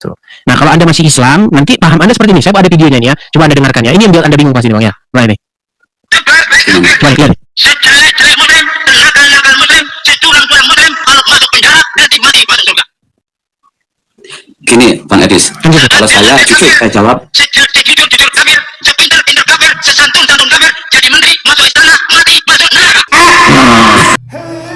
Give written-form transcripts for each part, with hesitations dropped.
Tuh. Nah, kalau Anda masih Islam, nanti paham Anda seperti ini. Saya ada videonya nih ya. Coba Anda dengarkan ya. Ini yang buat Anda bingung pasti Bang ya. Nah, ini. Coba lihat. Sejelek-jelek muslim, senakal-nakal muslim, securang-curang muslim, kalau masuk penjara nanti mati masuk surga. Gini, Bang Edis, kalau saya jujur saya jawab. Jujur kafir, sepintar-pintar kafir, sesantun-santun kafir, jadi menteri masuk istana mati masuk neraka.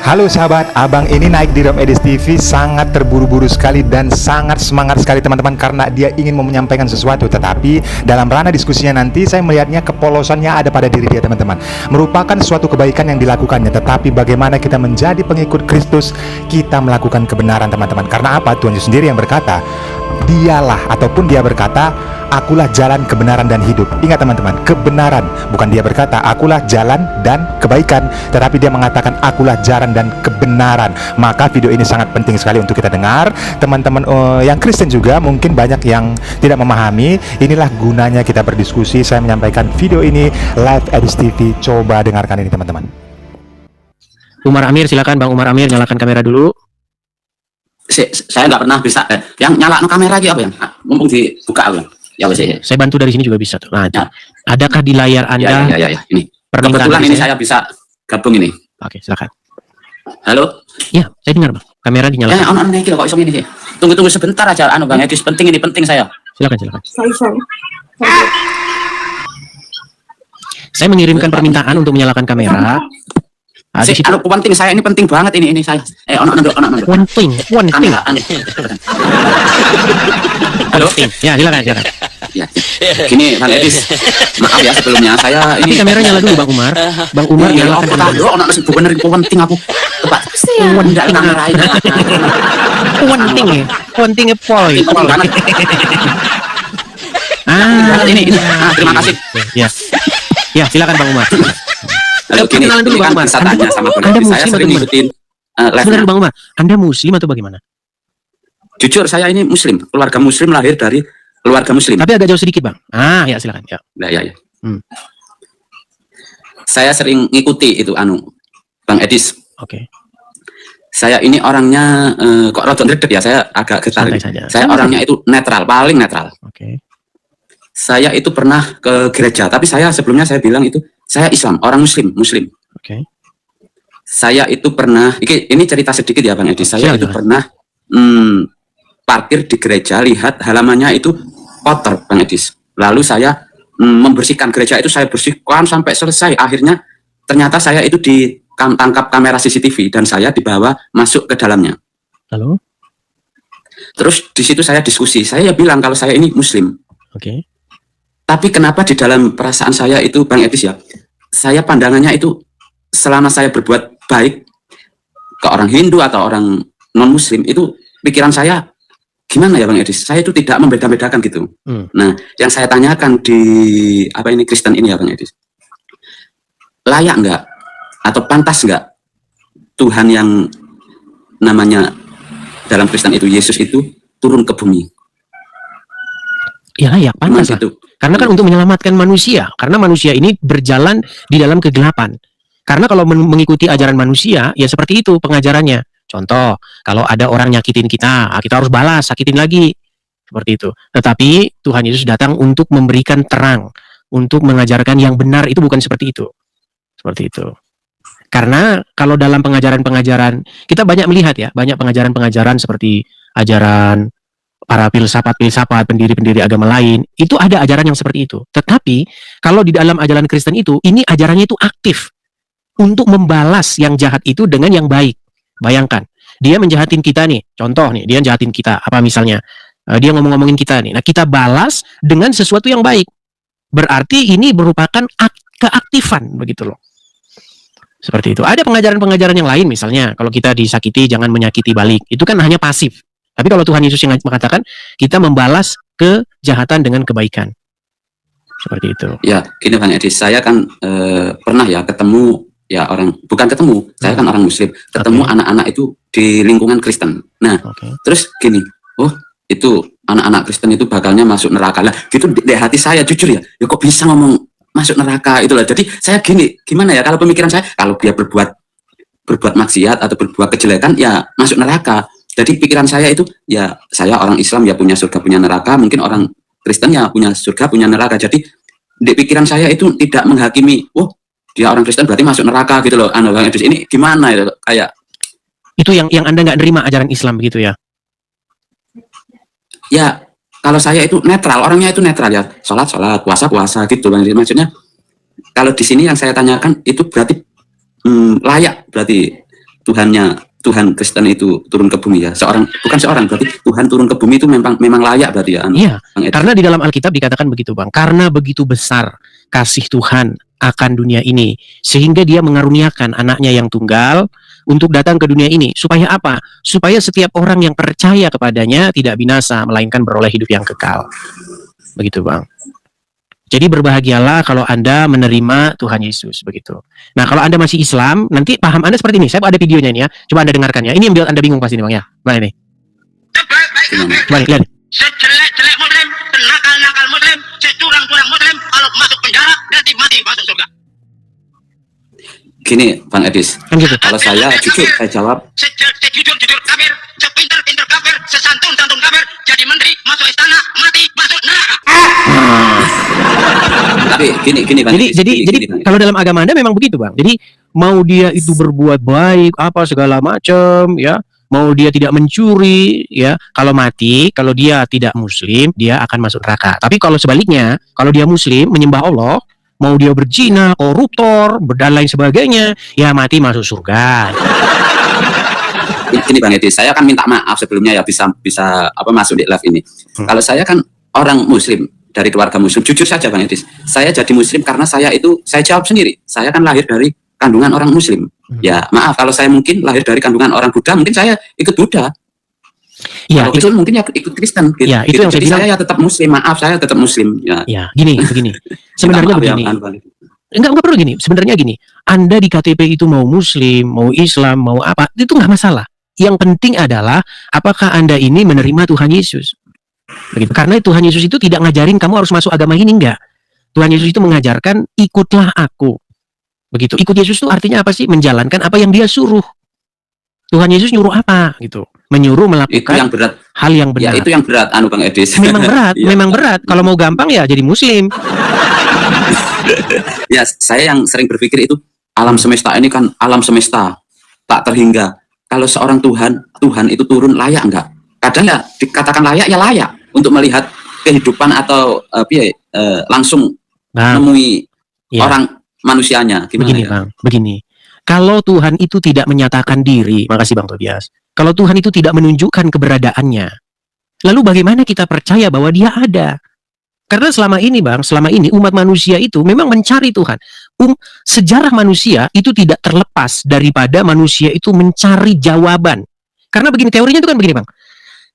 Halo sahabat, abang ini naik di Rom Edis TV sangat terburu-buru sekali dan sangat semangat sekali teman-teman, karena dia ingin mau menyampaikan sesuatu. Tetapi dalam ranah diskusinya nanti saya melihatnya kepolosannya ada pada diri dia teman-teman. Merupakan suatu kebaikan yang dilakukannya, tetapi bagaimana kita menjadi pengikut Kristus, kita melakukan kebenaran teman-teman. Karena apa? Tuhan Yesus sendiri yang berkata, dialah ataupun dia berkata, akulah jalan kebenaran dan hidup. Ingat teman-teman, kebenaran. Bukan dia berkata akulah jalan dan kebaikan, tetapi dia mengatakan akulah jalan dan kebenaran. Maka video ini sangat penting sekali untuk kita dengar. Teman-teman yang Kristen juga mungkin banyak yang tidak memahami. Inilah gunanya kita berdiskusi. Saya menyampaikan video ini live Edis TV. Coba dengarkan ini teman-teman. Umar Amir, silakan Bang Umar Amir, nyalakan kamera dulu. Saya nggak pernah bisa yang nyala kamera aja apa ya? Mumpung dibuka apa? Ya wes ya. Saya bantu dari sini juga bisa tuh. Nah, ya. Adakah di layar Anda? Ya. Ini. Kebetulan ini saya bisa gabung ini. Oke, silakan. Halo? Ya, saya dengar Bang. Kamera dinyalakan. Ya, on iki kok iso ngene sih. Tunggu sebentar aja Bang Edis, penting saya. Silakan. Saya mengirimkan permintaan untuk menyalakan kamera. Penting saya ini penting banget ini saya. Penting. Halo? Ya, silakan. Ya. Gini Bang Edis. Maaf ya sebelumnya saya ini. Tapi kamera nyala dulu Bang Umar. Bang Umar nyalakan kamera. Ono bener penting aku. Tepat. Ndak kamera ini. Penting poin. Ini. Terima kasih. Ya, silakan Bang Umar. Halo, gini, kenalan dulu Bang Umar. Anda saya sering ngikutin sebenarnya Bang Umar, Anda muslim atau bagaimana? Jujur saya ini muslim, keluarga muslim, lahir dari keluarga muslim. Tapi agak jauh sedikit Bang. Ya silakan. Ya. Ya. Saya sering ngikuti itu Bang Edis. Oke. Saya ini orangnya kok rada ndredeg ya, saya agak getar. Saya orangnya itu netral, paling netral. Oke. Saya itu pernah ke gereja, tapi sebelumnya saya bilang itu saya Islam, orang muslim. Oke. Saya itu pernah, ini cerita sedikit ya Bang Edi. Saya itu pernah parkir di gereja, lihat halamannya itu kotor Bang Edis. Lalu saya membersihkan gereja itu, saya bersihkan sampai selesai. Akhirnya ternyata saya itu ditangkap kamera CCTV dan saya dibawa masuk ke dalamnya. Lalu? Terus di situ saya diskusi. Saya bilang kalau saya ini muslim. Oke. Tapi kenapa di dalam perasaan saya itu Bang Edis ya, saya pandangannya itu selama saya berbuat baik ke orang Hindu atau orang non-muslim, itu pikiran saya gimana ya Bang Edis, saya itu tidak membeda-bedakan gitu. Nah, yang saya tanyakan di Kristen ini ya Bang Edis, layak nggak atau pantas nggak Tuhan yang namanya dalam Kristen itu Yesus itu turun ke bumi? Ya layak, pantas lah. Karena kan untuk menyelamatkan manusia. Karena manusia ini berjalan di dalam kegelapan. Karena kalau mengikuti ajaran manusia, ya seperti itu pengajarannya. Contoh, kalau ada orang nyakitin kita harus balas, sakitin lagi. Seperti itu. Tetapi Tuhan Yesus datang untuk memberikan terang, untuk mengajarkan yang benar, itu bukan seperti itu. Seperti itu. Karena kalau dalam pengajaran-pengajaran, kita banyak melihat ya, banyak pengajaran-pengajaran seperti ajaran para filsafat, pendiri-pendiri agama lain, itu ada ajaran yang seperti itu. Tetapi, kalau di dalam ajaran Kristen itu, ini ajarannya itu aktif untuk membalas yang jahat itu dengan yang baik. Bayangkan, dia menjahatin kita nih, contoh nih, dia jahatin kita, apa misalnya, dia ngomong-ngomongin kita nih, nah kita balas dengan sesuatu yang baik. Berarti ini merupakan keaktifan, begitu loh. Seperti itu. Ada pengajaran-pengajaran yang lain, misalnya, kalau kita disakiti, jangan menyakiti balik. Itu kan hanya pasif. Tapi kalau Tuhan Yesus yang mengatakan kita membalas kejahatan dengan kebaikan. Seperti itu. Ya, gini Bang Edi, saya kan pernah ya ketemu ya saya kan orang muslim, ketemu anak-anak itu di lingkungan Kristen. Nah, terus gini, itu anak-anak Kristen itu bakalnya masuk neraka lah. Gitu di hati saya jujur ya kok bisa ngomong masuk neraka itulah. Jadi saya gimana ya, kalau pemikiran saya, kalau dia berbuat maksiat atau berbuat kejelekan ya masuk neraka. Jadi pikiran saya itu, ya saya orang Islam ya punya surga punya neraka, mungkin orang Kristen ya punya surga punya neraka. Jadi di pikiran saya itu tidak menghakimi, oh dia orang Kristen berarti masuk neraka gitu loh. Bang Edis, ini gimana ya? Kayak Itu yang Anda nggak nerima ajaran Islam begitu ya? ya kalau saya itu netral, orangnya itu netral ya, sholat, puasa gitu Bang. Maksudnya kalau di sini yang saya tanyakan itu berarti layak, berarti Tuhan Kristen itu turun ke bumi ya, bukan seorang, berarti Tuhan turun ke bumi itu memang layak berarti ya. Iya, karena di dalam Alkitab dikatakan begitu Bang, karena begitu besar kasih Tuhan akan dunia ini, sehingga dia mengaruniakan anaknya yang tunggal untuk datang ke dunia ini. Supaya apa? Supaya setiap orang yang percaya kepadanya tidak binasa, melainkan beroleh hidup yang kekal. Begitu Bang. Jadi berbahagialah kalau Anda menerima Tuhan Yesus, begitu. Nah, kalau Anda masih Islam, nanti paham Anda seperti ini. Saya ada videonya ini ya. Coba Anda dengarkan ya. Ini yang buat Anda bingung pasti nih Bang ya. Mana ini? Coba lihat. Sejelek-jelek muslim, senakal-nakal muslim, securang-curang muslim, kalau masuk penjara nanti mati masuk surga. Gini Bang Edis, Kan gitu. kalau saya jujur saya jawab, Sejujur-jujur kafir, sepintar-pintar kafir, sesantun-santun kafir, jadi menteri, masuk istana, mati, masuk neraka. tapi gini Bang Edis, Jadi gini, Bang Edis. kalau dalam agama Anda memang begitu Bang. Jadi mau dia itu berbuat baik apa segala macam ya, mau dia tidak mencuri ya, kalau mati, kalau dia tidak muslim, dia akan masuk neraka. Tapi kalau sebaliknya, kalau dia muslim menyembah Allah, mau dia berzina, koruptor, dan lain sebagainya, ya mati masuk surga. Gini Bang Edis, saya akan minta maaf sebelumnya ya, bisa apa masuk di live ini. Kalau saya kan orang muslim, dari keluarga muslim, jujur saja Bang Edis, saya jadi muslim karena saya jawab sendiri, saya kan lahir dari kandungan orang muslim. Ya maaf kalau saya mungkin lahir dari kandungan orang Buddha, mungkin saya ikut Buddha. Ya, Kalau itu Kristen mungkin ya ikut Kristen gitu. Ya, itu yang saya Jadi bilang. saya ya tetap muslim, maaf saya tetap muslim ya. ya, begini. Sebenarnya Minta maaf ya, begini. Bang. Enggak perlu gini. Sebenarnya gini. Anda di KTP itu mau muslim, mau Islam, mau apa, itu nggak masalah. Yang penting adalah apakah Anda ini menerima Tuhan Yesus. Begitu. Karena Tuhan Yesus itu tidak ngajarin kamu harus masuk agama ini, enggak. Tuhan Yesus itu mengajarkan ikutlah aku. Begitu. Ikut Yesus itu artinya apa sih? Menjalankan apa yang dia suruh. Tuhan Yesus nyuruh apa gitu? Menyuruh Itu melakukan yang berat. hal yang Ya benar. itu yang berat Bang Edis. Memang berat, Ya. memang berat. Kalau mau gampang ya jadi muslim. Ya, saya yang sering berpikir itu alam semesta ini kan alam semesta tak terhingga. Kalau seorang Tuhan itu turun layak enggak? Kadang ya dikatakan layak ya layak untuk melihat kehidupan atau langsung Bang, menemui ya. orang manusianya. Gimana Begini ya? Bang, begini. Kalau Tuhan itu tidak menyatakan diri, makasih Bang Tobias. Kalau Tuhan itu tidak menunjukkan keberadaannya, lalu bagaimana kita percaya bahwa dia ada? Karena selama ini Bang, selama ini umat manusia itu memang mencari Tuhan. Sejarah manusia itu tidak terlepas daripada manusia itu mencari jawaban. Karena begini, teorinya itu kan begini Bang.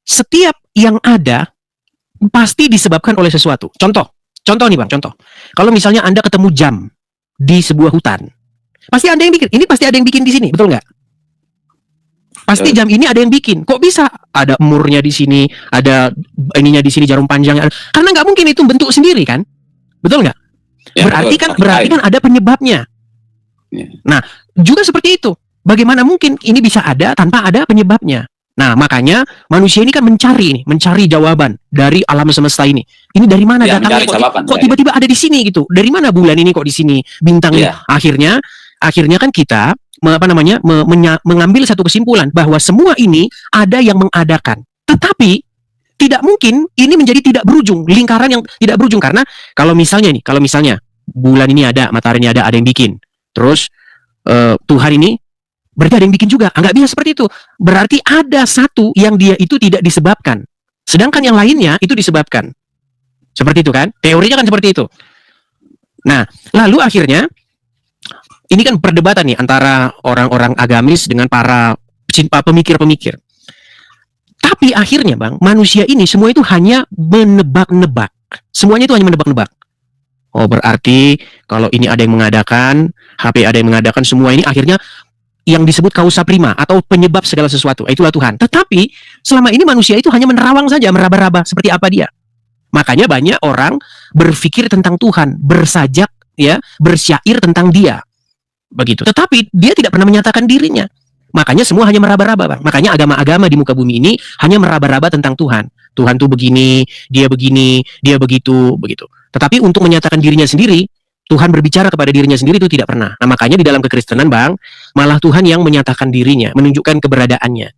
Setiap yang ada pasti disebabkan oleh sesuatu. Contoh nih Bang, contoh. Kalau misalnya Anda ketemu jam di sebuah hutan, pasti ada yang bikin. Ini pasti ada yang bikin di sini, betul nggak? Pasti jam ini ada yang bikin. Kok bisa? Ada umurnya di sini, ada ininya di sini, jarum panjangnya. Karena nggak mungkin itu bentuk sendiri kan? Betul nggak? Ya, berarti betul. kan ada penyebabnya. Ya. Nah, juga seperti itu. Bagaimana mungkin ini bisa ada tanpa ada penyebabnya? Nah, makanya manusia ini kan mencari jawaban dari alam semesta ini. Ini dari mana Ya, datangnya? mencari jawaban, Kok ya. tiba-tiba ada di sini gitu? Dari mana bulan ini kok di sini? Bintang ini? Ya. Akhirnya kan kita mengambil satu kesimpulan bahwa semua ini ada yang mengadakan. Tetapi tidak mungkin ini menjadi tidak berujung, lingkaran yang tidak berujung, karena kalau misalnya bulan ini ada, matahari ini ada yang bikin. Terus Tuhan ini berarti ada yang bikin juga. Nggak bisa seperti itu. Berarti ada satu yang dia itu tidak disebabkan. Sedangkan yang lainnya itu disebabkan. Seperti itu kan? Teorinya kan seperti itu. Nah, lalu akhirnya ini kan perdebatan nih antara orang-orang agamis dengan para pemikir-pemikir. Tapi akhirnya Bang, manusia ini semua itu hanya menebak-nebak. Semuanya itu hanya menebak-nebak. Oh, berarti kalau ini ada yang mengadakan, HP ada yang mengadakan, semua ini akhirnya yang disebut kausa prima atau penyebab segala sesuatu. Itulah Tuhan. Tetapi selama ini manusia itu hanya menerawang saja, meraba-raba seperti apa dia. Makanya banyak orang berpikir tentang Tuhan, bersyair tentang dia. Begitu. Tetapi dia tidak pernah menyatakan dirinya. Makanya semua hanya meraba-raba, Bang. Makanya agama-agama di muka bumi ini hanya meraba-raba tentang Tuhan. Tuhan tuh begini, dia begitu, begitu. Tetapi untuk menyatakan dirinya sendiri, Tuhan berbicara kepada dirinya sendiri itu tidak pernah. Nah, makanya di dalam kekristenan, Bang, malah Tuhan yang menyatakan dirinya, menunjukkan keberadaannya.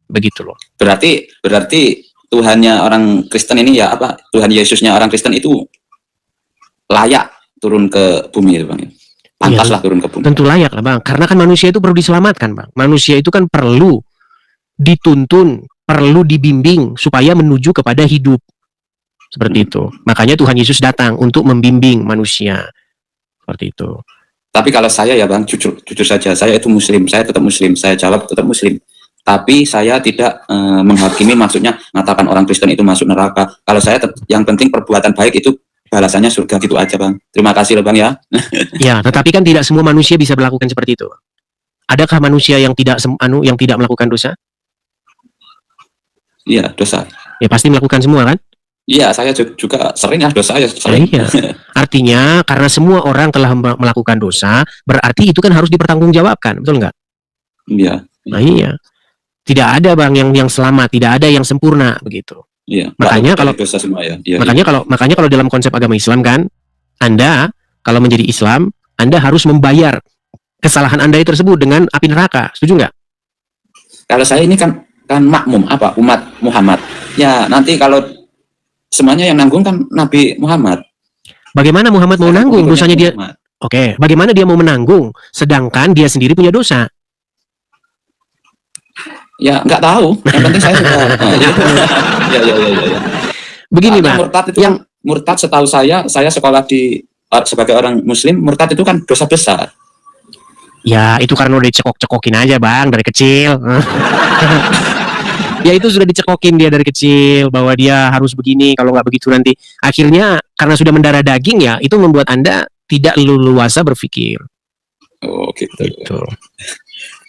Begitu loh. Berarti Tuhannya orang Kristen ini ya apa? Tuhan Yesusnya orang Kristen itu layak turun ke bumi, Bang. Pantaslah turun ke bumi. Tentu layak lah, Bang. Karena kan manusia itu perlu diselamatkan, Bang. Manusia itu kan perlu dituntun, perlu dibimbing supaya menuju kepada hidup. Seperti itu. Makanya Tuhan Yesus datang untuk membimbing manusia. Seperti itu. Tapi kalau saya ya, Bang, jujur saja, saya itu Muslim, saya tetap Muslim, saya jawab tetap Muslim. Tapi saya tidak menghakimi, maksudnya mengatakan orang Kristen itu masuk neraka. Kalau saya yang penting perbuatan baik itu balasannya surga, gitu aja, Bang. Terima kasih loh, Bang, ya. Ya, tetapi kan tidak semua manusia bisa melakukan seperti itu. Adakah manusia yang tidak melakukan dosa? Iya, dosa. Ya pasti melakukan semua kan? Iya, saya juga sering ya dosa, ya sering. Iya. Artinya karena semua orang telah melakukan dosa, berarti itu kan harus dipertanggungjawabkan, betul nggak? Iya. Nah iya. Tidak ada, Bang, yang selamat, tidak ada yang sempurna begitu. Iya. Makanya kalau dosa semua ya. Iya, makanya kalau dalam konsep agama Islam kan, Anda kalau menjadi Islam, Anda harus membayar kesalahan Anda tersebut dengan api neraka. Setuju nggak? Kalau saya ini kan makmum apa umat Muhammad. Ya, nanti kalau semuanya yang nanggung kan Nabi Muhammad. Bagaimana Muhammad mau nanggung dosanya dia? Muhammad. Oke, bagaimana dia mau menanggung sedangkan dia sendiri punya dosa? Ya, nggak tahu. Yang penting saya sudah. Ya. Begini, Bang. Murtad itu yang murtad setahu saya sekolah di sebagai orang Muslim, murtad itu kan dosa besar. Ya, itu karena udah dicekok-cekokin aja, Bang, dari kecil. Ya, itu sudah dicekokin dia dari kecil bahwa dia harus begini, kalau nggak begitu nanti. Akhirnya karena sudah mendarah daging ya, itu membuat Anda tidak leluasa berpikir. Oh, gitu.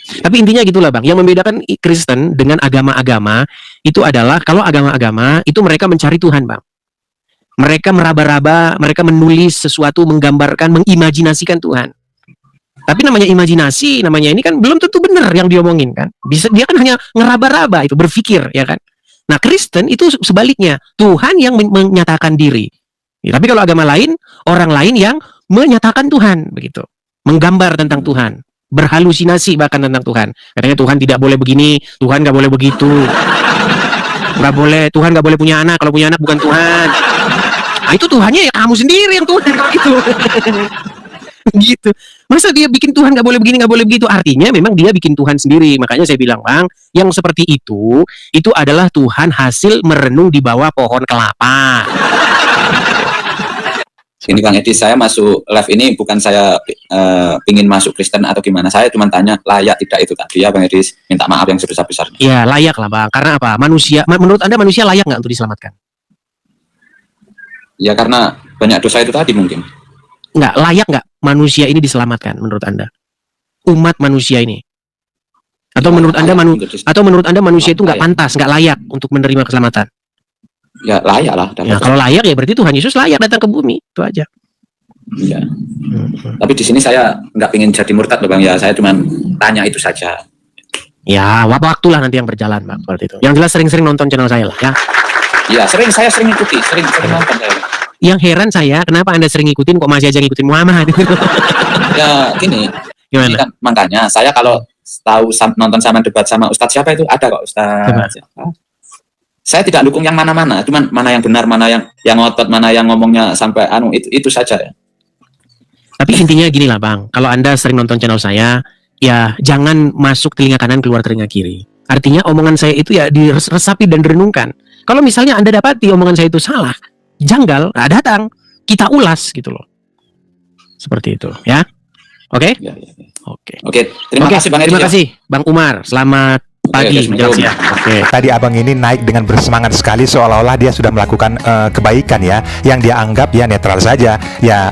Tapi intinya gitulah, Bang. Yang membedakan Kristen dengan agama-agama itu adalah kalau agama-agama itu mereka mencari Tuhan, Bang. Mereka meraba-raba, mereka menulis sesuatu, menggambarkan, mengimajinasikan Tuhan. Tapi namanya imajinasi, namanya ini kan belum tentu benar yang diomongin kan. Bisa dia kan hanya ngeraba-raba itu, berpikir ya kan. Nah, Kristen itu sebaliknya, Tuhan yang menyatakan diri. Ya, tapi kalau agama lain, orang lain yang menyatakan Tuhan begitu. Menggambar tentang Tuhan, berhalusinasi bahkan tentang Tuhan. Katanya Tuhan tidak boleh begini, Tuhan nggak boleh begitu. Nggak boleh, Tuhan nggak boleh punya anak, kalau punya anak bukan Tuhan. Nah, itu Tuhannya ya kamu sendiri yang Tuhan gitu. Gitu. Masa dia bikin Tuhan nggak boleh begini, nggak boleh begitu? Artinya memang dia bikin Tuhan sendiri. Makanya saya bilang, Bang, yang seperti itu adalah Tuhan hasil merenung di bawah pohon kelapa. Ini Bang Edi, saya masuk live ini bukan saya ingin masuk Kristen atau gimana. Saya cuma tanya layak tidak itu tadi ya, Bang Edi. Minta maaf yang sebesar-besarnya. Ya layak lah, Bang. Karena apa? Manusia, menurut Anda manusia layak nggak untuk diselamatkan? Ya karena banyak dosa itu tadi mungkin. Nggak layak nggak manusia ini diselamatkan menurut Anda? Umat manusia ini? Atau menurut Anda manusia itu nggak pantas, nggak layak untuk menerima keselamatan? Ya layak lah. Ya, kalau layak ya berarti Tuhan Yesus layak datang ke bumi, itu aja. Iya. Tapi di sini saya nggak ingin jadi murtad loh, Bang, ya. Saya cuma tanya itu saja. Ya, waktulah nanti yang berjalan, Bang, seperti itu. Yang jelas sering-sering nonton channel saya lah, ya. Iya, saya sering ikuti, sering nonton saya. Yang heran saya, kenapa Anda sering ngikutin kok masih aja ngikutin Muhammad? Ya, gini. Gimana? Kan, makanya saya kalau tahu nonton sama debat sama Ustadz siapa itu ada kok Ustadz siapa? Saya tidak dukung yang mana-mana, cuman mana yang benar, mana yang ngotot, mana yang ngomongnya sampai itu saja ya. Tapi intinya gini lah, Bang, kalau Anda sering nonton channel saya, ya jangan masuk telinga kanan keluar telinga kiri. Artinya omongan saya itu ya diresapi dan direnungkan. Kalau misalnya Anda dapati omongan saya itu salah, janggal, datang, kita ulas gitu loh. Seperti itu, ya. Oke? Ya. Oke. Terima kasih Bang Edi. Terima kasih Bang Umar. Selamat pagi menjelang siang. Oke, tadi abang ini naik dengan bersemangat sekali seolah-olah dia sudah melakukan kebaikan ya, yang dia anggap ya netral saja. Ya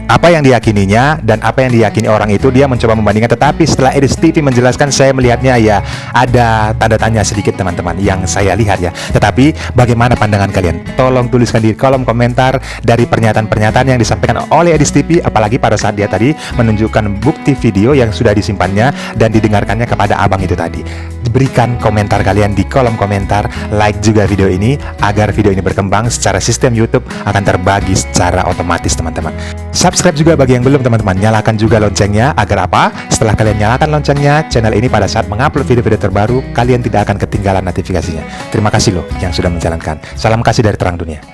apa yang diyakininya dan apa yang diyakini orang itu dia mencoba membandingkan. Tetapi setelah Edis TV menjelaskan, saya melihatnya ya ada tanda tanya sedikit teman-teman yang saya lihat ya. Tetapi bagaimana pandangan kalian? Tolong tuliskan di kolom komentar dari pernyataan-pernyataan yang disampaikan oleh Edis TV, apalagi pada saat dia tadi menunjukkan bukti video yang sudah disimpannya dan didengarkannya kepada abang itu tadi. Berikan komentar kalian di kolom komentar, like juga video ini agar video ini berkembang secara sistem YouTube akan terbagi secara otomatis teman-teman. Subscribe juga bagi yang belum teman-teman, nyalakan juga loncengnya agar apa? Setelah kalian nyalakan loncengnya, channel ini pada saat mengupload video-video terbaru kalian tidak akan ketinggalan notifikasinya. Terima kasih loh yang sudah menjalankan. Salam kasih dari terang dunia.